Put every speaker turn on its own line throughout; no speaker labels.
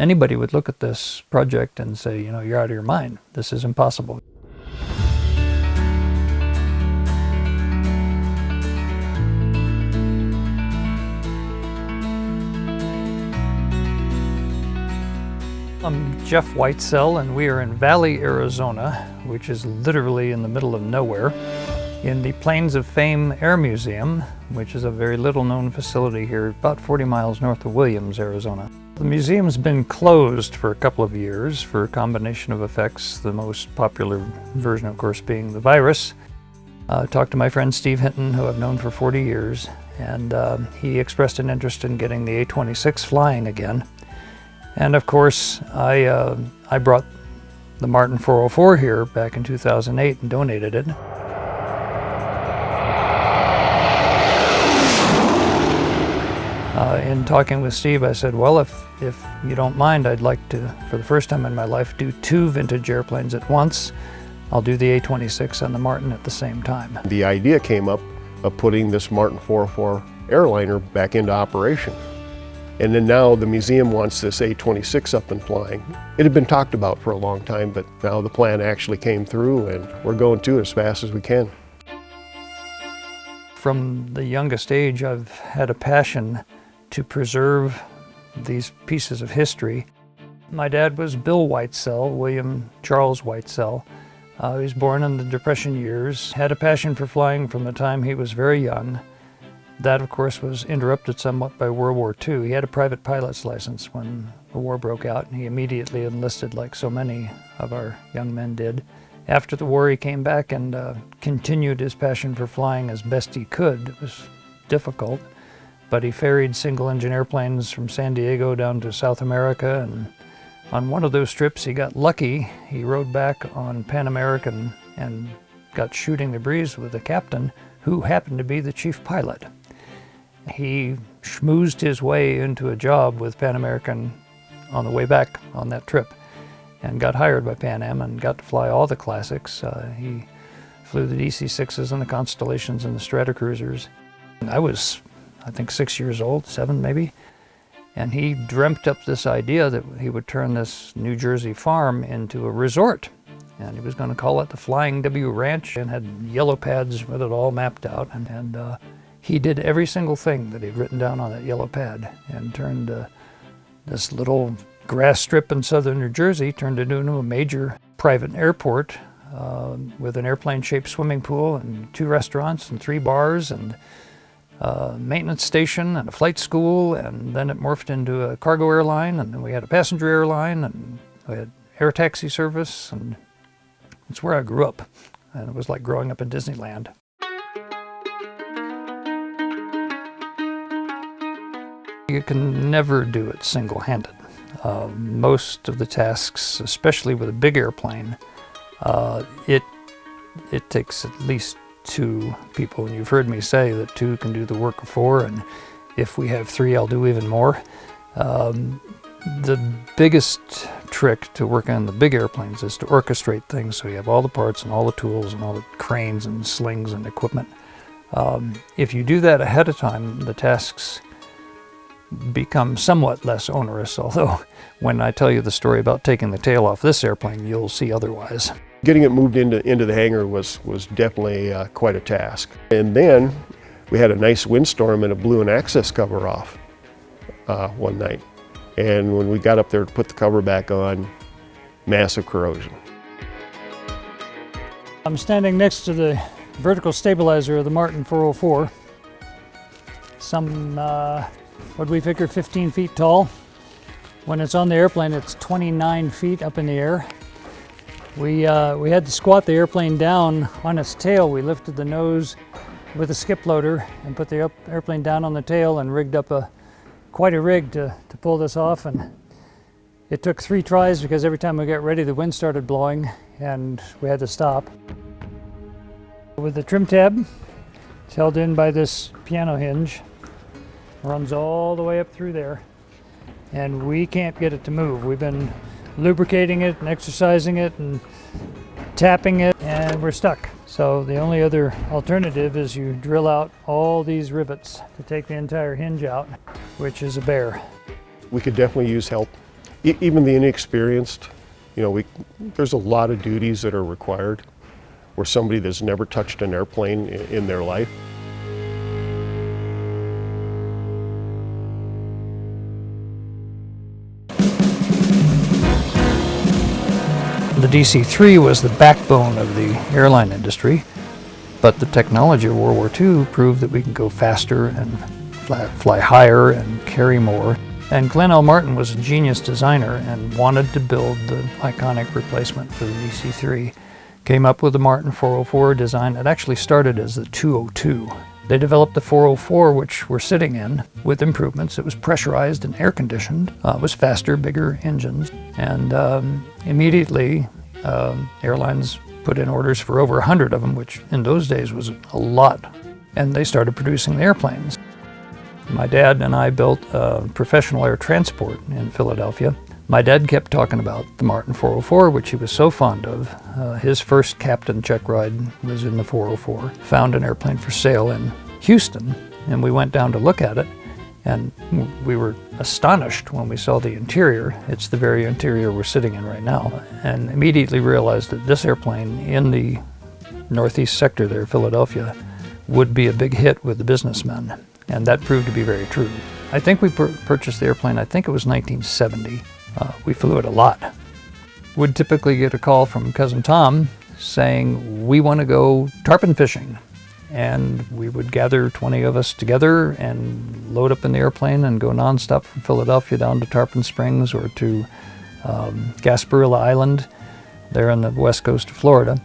anybody would look at this project and say, you know, you're out of your mind. This is impossible. I'm Jeff Whitesell, and we are in Valle, Arizona, which is literally in the middle of nowhere, in the Plains of Fame Air Museum, which is a very little-known facility here, about 40 miles north of Williams, Arizona. The museum's been closed for a couple of years for a combination of effects, the most popular version, of course, being the virus. I talked to my friend Steve Hinton, who I've known for 40 years, and he expressed an interest in getting the A-26 flying again. And of course, I brought the Martin 404 here back in 2008 and donated it. In talking with Steve, I said, well, if you don't mind, I'd like to, for the first time in my life, do two vintage airplanes at once. I'll do the A-26 and the Martin at the same time.
The idea came up of putting this Martin 404 airliner back into operation. And then now the museum wants this A-26 up and flying. It had been talked about for a long time, but now the plan actually came through and we're going to it as fast as we can.
From the youngest age, I've had a passion to preserve these pieces of history. My dad was Bill Whitesell, William Charles Whitesell. He was born in the Depression years, had a passion for flying from the time he was very young. That, of course, was interrupted somewhat by World War II. He had a private pilot's license when the war broke out, and he immediately enlisted like so many of our young men did. After the war, he came back and continued his passion for flying as best he could. It was difficult, but he ferried single-engine airplanes from San Diego down to South America, and on one of those trips, he got lucky. He rode back on Pan American and got shooting the breeze with a captain who happened to be the chief pilot. He schmoozed his way into a job with Pan American on the way back on that trip and got hired by Pan Am and got to fly all the classics. He flew the DC-6s and the Constellations and the Stratocruisers. I was, I think, 6 years old, 7 maybe, and he dreamt up this idea that he would turn this New Jersey farm into a resort. And he was going to call it the Flying W Ranch and had yellow pads with it all mapped out. And he did every single thing that he'd written down on that yellow pad and turned this little grass strip in southern New Jersey turned into a major private airport with an airplane-shaped swimming pool and 2 restaurants and 3 bars and a maintenance station and a flight school. And then it morphed into a cargo airline, and then we had a passenger airline, and we had air taxi service. And it's where I grew up, and it was like growing up in Disneyland. You can never do it single-handed. Most of the tasks, especially with a big airplane, it takes at least 2 people, and you've heard me say that 2 can do the work of 4, and if we have 3, I'll do even more. The biggest trick to working on the big airplanes is to orchestrate things so you have all the parts and all the tools and all the cranes and slings and equipment. If you do that ahead of time, the tasks become somewhat less onerous, although when I tell you the story about taking the tail off this airplane, you'll see otherwise.
Getting it moved into the hangar was definitely quite a task. And then we had a nice windstorm and it blew an access cover off one night. And when we got up there to put the cover back on, massive corrosion.
I'm standing next to the vertical stabilizer of the Martin 404. Some, what do we figure, 15 feet tall. When it's on the airplane, it's 29 feet up in the air. We had to squat the airplane down on its tail. We lifted the nose with a skip loader and put the airplane down on the tail and rigged up quite a rig to pull this off. And it took 3 tries because every time we got ready, the wind started blowing and we had to stop. With the trim tab, it's held in by this piano hinge. Runs all the way up through there. And we can't get it to move. We've been lubricating it and exercising it and tapping it, and we're stuck. So the only other alternative is you drill out all these rivets to take the entire hinge out, which is a bear.
We could definitely use help. Even the inexperienced, there's a lot of duties that are required where somebody that's never touched an airplane in their life.
The DC-3 was the backbone of the airline industry, but the technology of World War II proved that we can go faster and fly higher and carry more. And Glenn L. Martin was a genius designer and wanted to build the iconic replacement for the DC-3. Came up with the Martin 404 design. It actually started as the 202. They developed the 404, which we're sitting in, with improvements. It was pressurized and air-conditioned. It was faster, bigger engines. And immediately, airlines put in orders for over 100 of them, which in those days was a lot. And they started producing the airplanes. My dad and I built professional air transport in Philadelphia. My dad kept talking about the Martin 404, which he was so fond of. His first captain check ride was in the 404. Found an airplane for sale in Houston, and we went down to look at it, and we were astonished when we saw the interior. It's the very interior we're sitting in right now, and immediately realized that this airplane in the northeast sector there, Philadelphia, would be a big hit with the businessmen, and that proved to be very true. I think we purchased the airplane, I think it was 1970. We flew it a lot. Would typically get a call from Cousin Tom saying, we want to go tarpon fishing. And we would gather 20 of us together and load up in the airplane and go nonstop from Philadelphia down to Tarpon Springs or to Gasparilla Island there on the west coast of Florida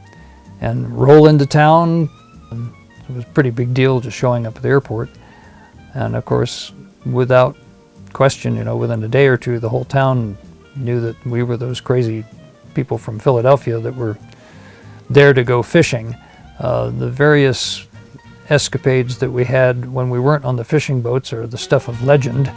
and roll into town. It was a pretty big deal just showing up at the airport. And of course, without question, within a day or two, the whole town knew that we were those crazy people from Philadelphia that were there to go fishing. The various escapades that we had when we weren't on the fishing boats are the stuff of legend.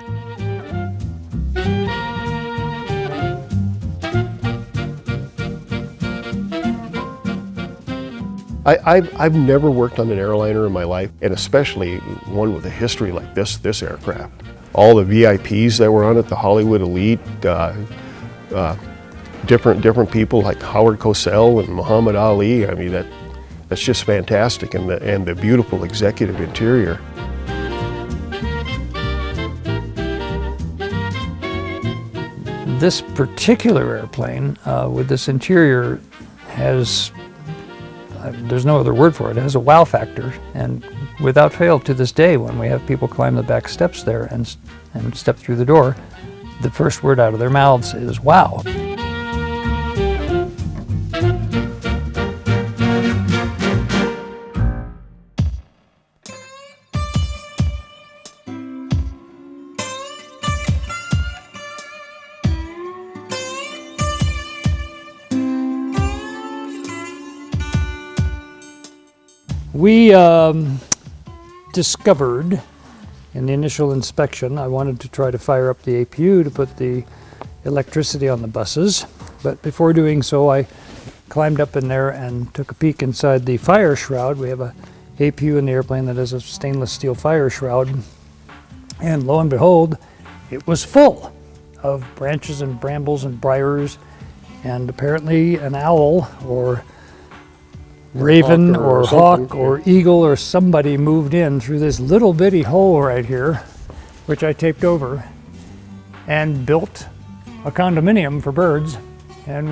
I've never worked on an airliner in my life, and especially one with a history like this aircraft. All the VIPs that were on it, the Hollywood elite, different people like Howard Cosell and Muhammad Ali. I mean, that's just fantastic, and the beautiful executive interior.
This particular airplane with this interior has, there's no other word for it, it has a wow factor, and without fail to this day when we have people climb the back steps there and step through the door, the first word out of their mouths is wow. We discovered in the initial inspection, I wanted to try to fire up the APU to put the electricity on the buses, but before doing so I climbed up in there and took a peek inside the fire shroud. We have a APU in the airplane that has a stainless steel fire shroud, and lo and behold, it was full of branches and brambles and briars, and apparently an owl or raven or hawk or eagle or somebody moved in through this little bitty hole right here, which I taped over, and built a condominium for birds. And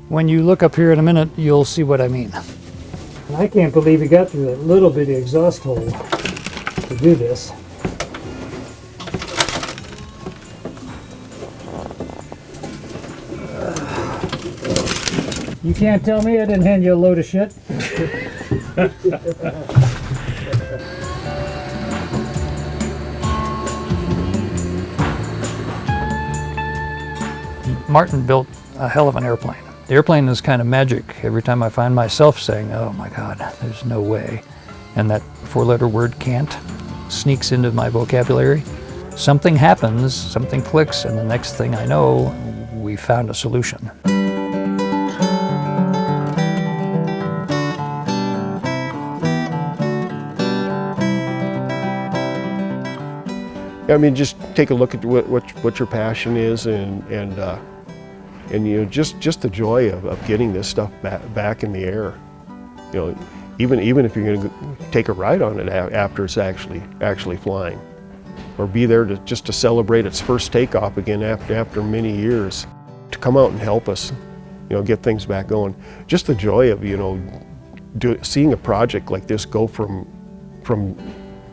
when you look up here in a minute, you'll see what I mean. And I can't believe he got through that little bitty exhaust hole to do this. You can't tell me I didn't hand you a load of shit. Martin built a hell of an airplane. The airplane is kind of magic. Every time I find myself saying, oh my God, there's no way, and that four-letter word can't sneaks into my vocabulary, something happens, something clicks, and the next thing I know, we found a solution.
I mean, just take a look at what your passion is, and you know, just the joy of getting this stuff back in the air. You know, even if you're going to take a ride on it after it's actually flying, or be there just to celebrate its first takeoff again after many years, to come out and help us, you know, get things back going. Just the joy of, you know, seeing a project like this go from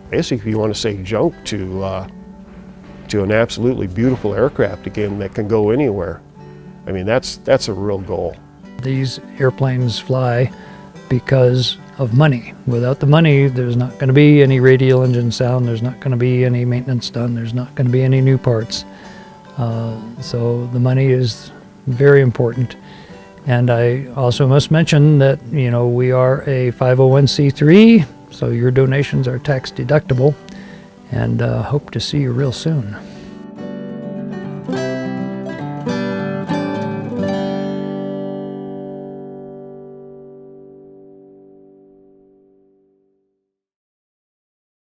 basically, if you want to say junk, to an absolutely beautiful aircraft again that can go anywhere. I mean, that's a real goal.
These airplanes fly because of money. Without the money, there's not going to be any radial engine sound, there's not going to be any maintenance done, there's not going to be any new parts. So the money is very important. And I also must mention that, you know, we are a 501c3, so your donations are tax deductible, and hope to see you real soon.